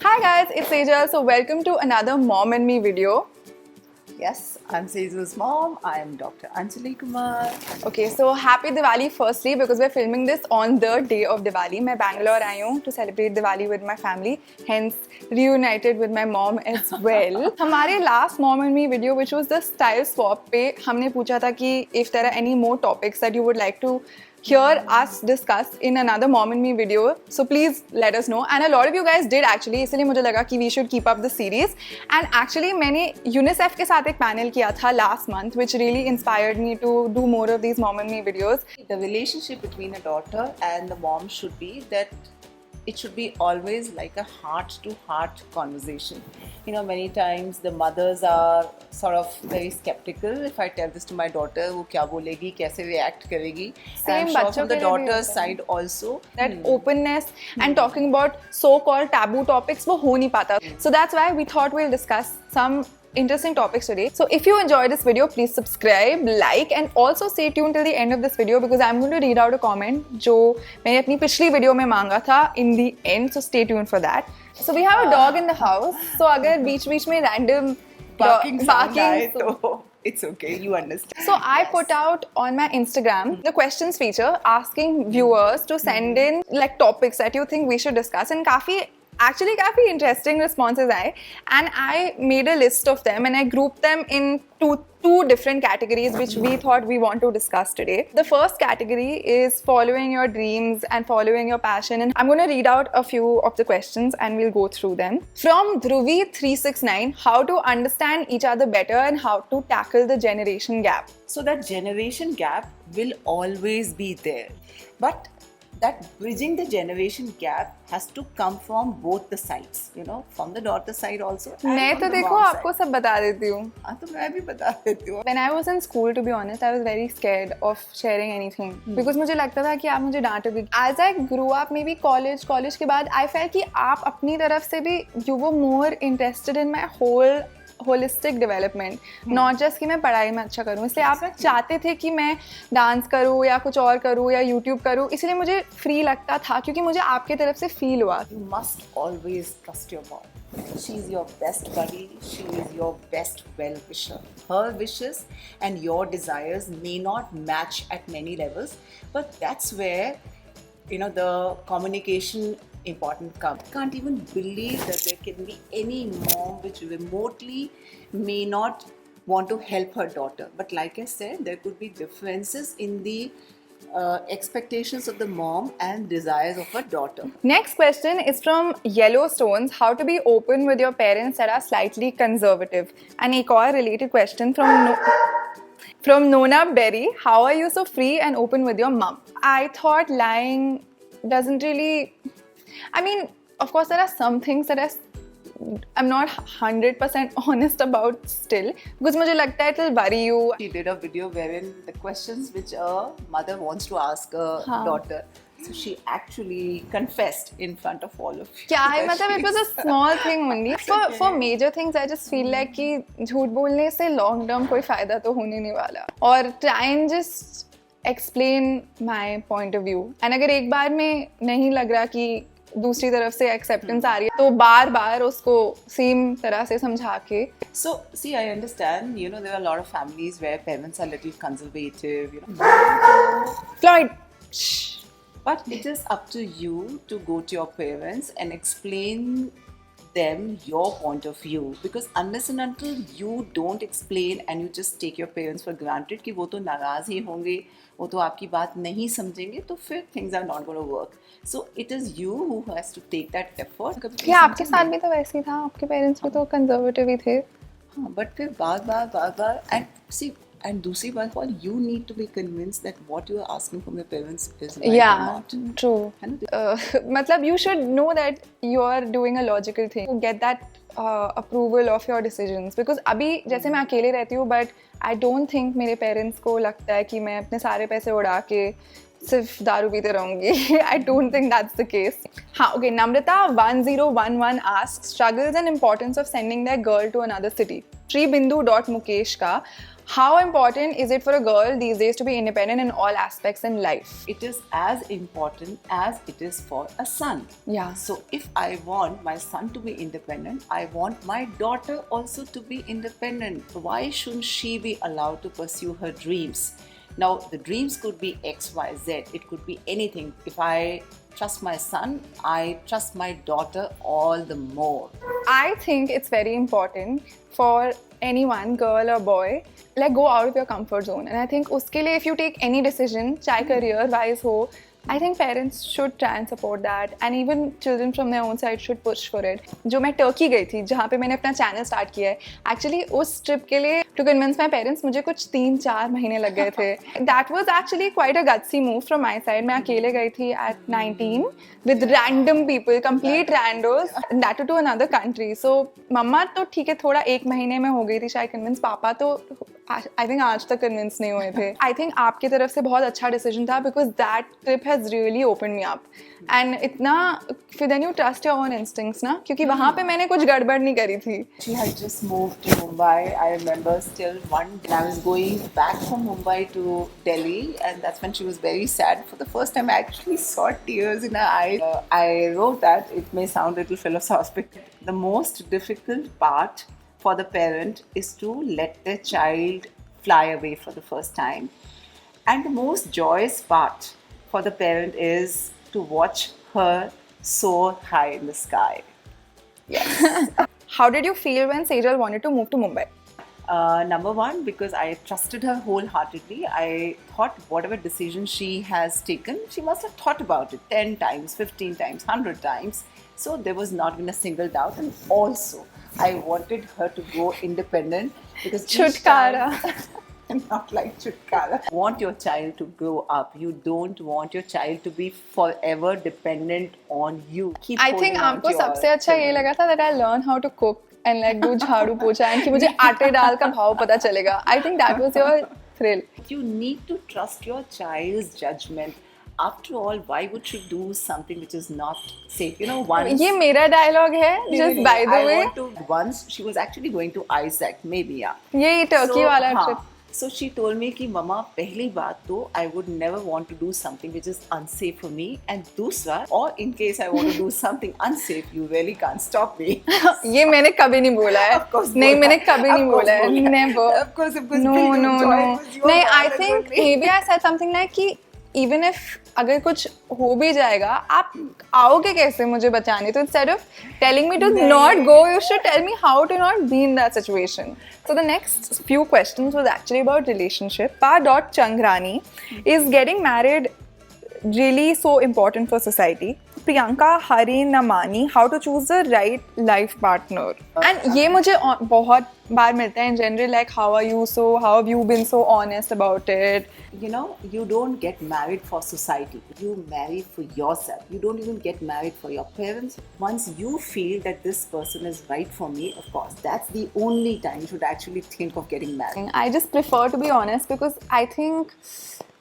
Hi guys, it's Sejal. So welcome to another Mom and Me video. Yes, I'm Sejal's mom. I'm Dr. Anjali Kumar. Okay, so happy Diwali firstly because we're filming this on the day of Diwali. मैं Bangalore आई हूँ to celebrate Diwali with my family, hence reunited with my mom as well. हमारे last Mom and Me video which was the style swap पे हमने पूछा था कि if there are any more topics that you would like to hear us discuss in another Mom and Me video, so please let us know. And a lot of you guys did actually, इसलिए मुझे लगा कि we should keep up the series. And actually मैंने UNICEF के साथ एक panel किया था last month, which really inspired me to do more of these Mom and Me videos. The relationship between a daughter and the mom should be that it should be always like a heart-to-heart conversation. You know, many times the mothers are sort of very skeptical. If I tell this to my daughter, वो क्या बोलेगी, कैसे react करेगी. Same I'm sure बच्चों from the के लिए भी daughter's होता है. side also. That openness and talking about so-called taboo topics वो हो नहीं पाता. So that's why we thought we'll discuss some interesting topics today. So if you enjoyed this video, please subscribe, like and also stay tuned till the end of this video because I'm going to read out a comment जो मैंने अपनी पिछली video में मांगा था in the end. So stay tuned for that. So we have a dog in the house. So अगर बीच-बीच में random Barking sound आए so तो it's okay, you understand. So I put out on my Instagram the questions feature asking viewers to send in like topics that you think we should discuss and काफी interesting responses आए and I made a list of them and I grouped them in two different categories which we thought we want to discuss today. The first category is following your dreams and following your passion, and I'm going to read out a few of the questions and we'll go through them. From Dhruvi369, how to understand each other better and how to tackle the generation gap. So that generation gap will always be there. But that bridging the generation gap has to come from both the sides, you know, from the daughter side also. and मैं from तो the देखो mom आपको side. सब बता देती हूँ. हाँ तो मैं भी बता देती हूँ. When I was in school, to be honest, I was very scared of sharing anything because मुझे लगता था कि आप मुझे डांटोगे. As I grew up, maybe college के बाद, I felt कि आप अपनी तरफ से भी you were more interested in my whole holistic development, not just कि मैं पढ़ाई में अच्छा करूँ. इसलिए आप चाहते थे कि मैं डांस करूँ या कुछ और करूँ या YouTube करूँ, इसलिए मुझे फ्री लगता था क्योंकि मुझे आपके तरफ से फील हुआ. You must always trust your mom. She is your best buddy. She is your best well-wisher. Her wishes and your desires may not match at many levels, but that's where, you know, the communication important comes. I can't even believe that there can be any mom which remotely may not want to help her daughter. But like I said, there could be differences in the expectations of the mom and desires of her daughter. Next question is from Yellowstones, how to be open with your parents that are slightly conservative. And एक और related question from Nona Berry, how are you so free and open with your mom? I thought lying doesn't really, I mean, of course there are some things that I'm not 100% honest about still because मुझे लगता है it will worry you. She did a video wherein the questions which a mother wants to ask a daughter. So she actually confessed in front of all of you. क्या है मतलब it was a small thing only. For major things I just feel like कि झूठ बोलने से long term कोई फायदा तो होने नहीं वाला. और try and just explain my point of view. And अगर एक बार में नहीं लग रहा कि दूसरी तरफ से एक्सेप्टेंस आ रही है तो बार-बार उसको सेम तरह से समझा के. So see, I understand, you know, there are a lot of families where parents are little conservative, you know. Floyd. Shh. But it is up to you to go to your parents and explain them your point of view, because unless and until you don't explain and you just take your parents for granted कि वो तो नाराज ही होंगे, वो तो आपकी बात नहीं समझेंगे, तो फिर things are not going to work. So it is you who has to take that effort. क्या आपके साथ भी तो वैसे ही था, आपके पेरेंट्स भी तो कंजर्वेटिव ही थे. हाँ, but फिर बार-बार and see, and दूसरी बात और you need to be convinced that what you are asking from your parents is right or not. True. मतलब you should know that you are doing a logical thing to get that approval of your decisions, because अभी जैसे मैं अकेले रहती हूँ but I don't think मेरे parents को लगता है कि मैं अपने सारे पैसे उड़ा के सिर्फ दारू पीते रहूंगी. I don't think that's the case. हाँ, okay. Namrata 1011 asks struggles and importance of sending their girl to another city. Shribindu.mukesh का How important is it for a girl these days to be independent in all aspects in life? It is as important as it is for a son. Yeah. So if I want my son to be independent, I want my daughter also to be independent. Why shouldn't she be allowed to pursue her dreams? Now, the dreams could be X, Y, Z. It could be anything. If I trust my son, I trust my daughter all the more. I think it's very important for anyone, girl or boy, like go out of your comfort zone. And I think uske liye, if you take any decision, chahe career wise ho, I think parents should try and support that, and even children from their own side should push for it. जो मैं Turkey गई थी, जहाँ पे मैंने अपना channel start किया है, एक्चुअली उस ट्रिप के लिए टू कन्विंस माई पेरेंट्स मुझे कुछ 3-4 महीने लग गए थे. That was actually quite a gutsy move from my side. मैं अकेले गई थी at 19 with random people, complete randos, that to another country. So मम्मा तो ठीक है थोड़ा 1 महीने में हो गई थी शायद कन्विंस, पापा तो आई थिंक आज तक कन्विंस नहीं हुए थे. आई थिंक आपकी तरफ से बहुत अच्छा डिसीजन था because that trip has really open me up. And इतना फिर then you trust your own instincts ना, क्योंकि वहाँ पे मैंने कुछ गड़बड़ नहीं करी थी. She had just moved to Mumbai. I remember still one day I was going back from Mumbai to Delhi, and that's when she was very sad. For the first time, I actually saw tears in her eyes. I wrote that. It may sound a little philosophic. The most difficult part for the parent is to let their child fly away for the first time. And the most joyous part for the parent is to watch her soar high in the sky. Yes. How did you feel when Sejal wanted to move to Mumbai? Number one, because I trusted her wholeheartedly. I thought whatever decision she has taken, she must have thought about it 10 times, 15 times, 100 times. So there was not even a single doubt. And also, I wanted her to go independent because Chutkara. Not like chutkara. Want your child to grow up. You don't want your child to be forever dependent on you. Keep I think holding on आपको to your सबसे अच्छा ये children. लगा था that I learn how to cook and like do झाड़ू पोछा and कि मुझे आटे दाल का भाव पता चलेगा. I think that was your thrill. You need to trust your child's judgment. After all, why would she do something which is not safe? You know, once... ये मेरा डायलॉग है, just by the I way. want to... Once she was actually going to Isaac, maybe, yeah. ये Turkey वाला trip. So she told me कि मम्मा पहली बात तो I would never want to do something which is unsafe for me, and दूसरा, or in case I want to do something unsafe, you really can't stop me. ये मैंने कभी नहीं बोला है. नहीं मैंने कभी नहीं बोला है. Never. Of course. No. नहीं, I think maybe I said something like कि even if अगर कुछ हो भी जाएगा, आप आओगे कैसे मुझे बचाने? तो instead of telling me to not go, you should tell me how to not be in that situation. So the next few questions was actually about relationship. Pa.Changrani, is getting married really so important for society? Priyanka Harinamani, how to choose the right life partner? And ये मुझे बहुत बार मिलता है in general, like how are you, so how have you been so honest about it? You know, you don't get married for society. You marry for yourself. You don't even get married for your parents. Once you feel that this person is right for me, of course, that's the only time you should actually think of getting married. I just prefer to be honest because I think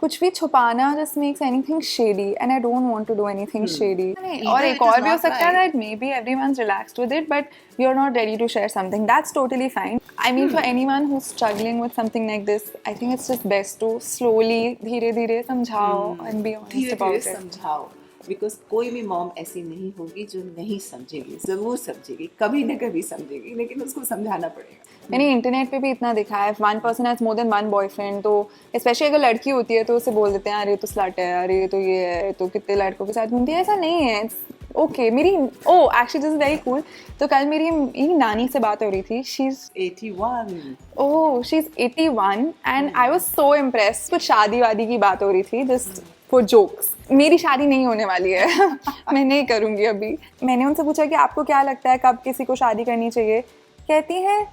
कुछ भी छुपाना just makes anything shady, and I don't want to do anything shady. और एक और भी हो सकता है that maybe everyone's relaxed with it, but you're not ready to share something. That's totally fine. I mean, for anyone who's struggling with something like this, I think it's just best to slowly, धीरे-धीरे समझाओ and be honest about it. समझाओ, because कोई भी mom ऐसी नहीं होगी जो नहीं समझेगी. जरूर समझेगी, कभी न कभी समझेगी, लेकिन उसको समझाना पड़ेगा. मैंने इंटरनेट पे भी इतना देखा है, one person has more than one boyfriend, तो स्पेशली अगर लड़की होती है तो उसे बोल देते हैं अरे तो स्लट है, अरे तो ये है, तो कितने लड़कों के साथ घूमती है. ऐसा नहीं है. ओके मेरी actually this is very cool. तो कल मेरी नानी से बात हो रही थी. She is 81. She is 81 and I was so impressed. कुछ शादी वादी की बात हो रही थी जस्ट फॉर जोक्स. मेरी शादी नहीं होने वाली है. मैं नहीं करूँगी अभी. मैंने उनसे पूछा कि आपको क्या लगता है कब किसी को शादी करनी चाहिए. कहती हैं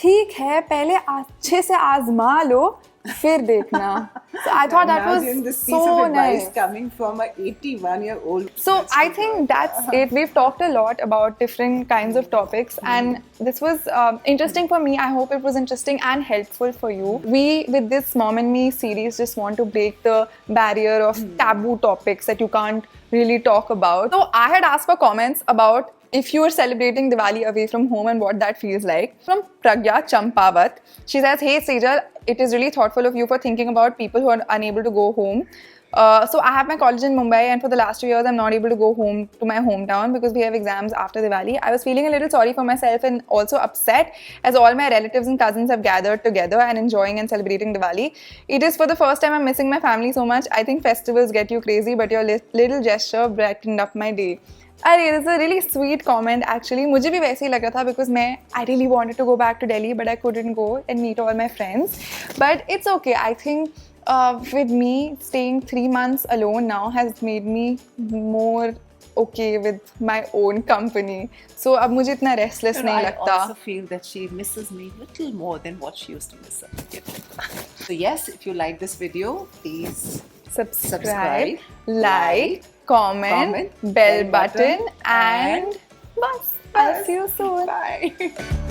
ठीक है पहले अच्छे से आजमा लो फिर देखना. So I thought that was this piece so of advice nice. coming from a 81-year-old. So I think that's it. We've talked a lot about different kinds of topics, and this was interesting for me. I hope it was interesting and helpful for you. We, with this Mom and Me series, just want to break the barrier of taboo topics that you can't really talk about. So I had asked for comments about if you are celebrating Diwali away from home and what that feels like. From Pragya Champawat, she says, "Hey Sejal, it is really thoughtful of you for thinking about people who are unable to go home. So I have my college in Mumbai, and for the last 2 years I'm not able to go home to my hometown because we have exams after Diwali. I was feeling a little sorry for myself and also upset as all my relatives and cousins have gathered together and enjoying and celebrating Diwali. It is for the first time I'm missing my family so much. I think festivals get you crazy, but your little gesture brightened up my day." अरे this is a really sweet comment actually. मुझे भी वैसे ही लग रहा था because I really wanted to go back to Delhi but I couldn't go and meet all my friends. But it's okay. I think with me staying 3 months alone now has made me more okay with my own company. So अब मुझे इतना restless नहीं लगता. I also feel that she misses me a little more than what she used to miss us. So yes, if you like this video, please subscribe, like, comment, bell button and bus. I'll see you soon. Bye.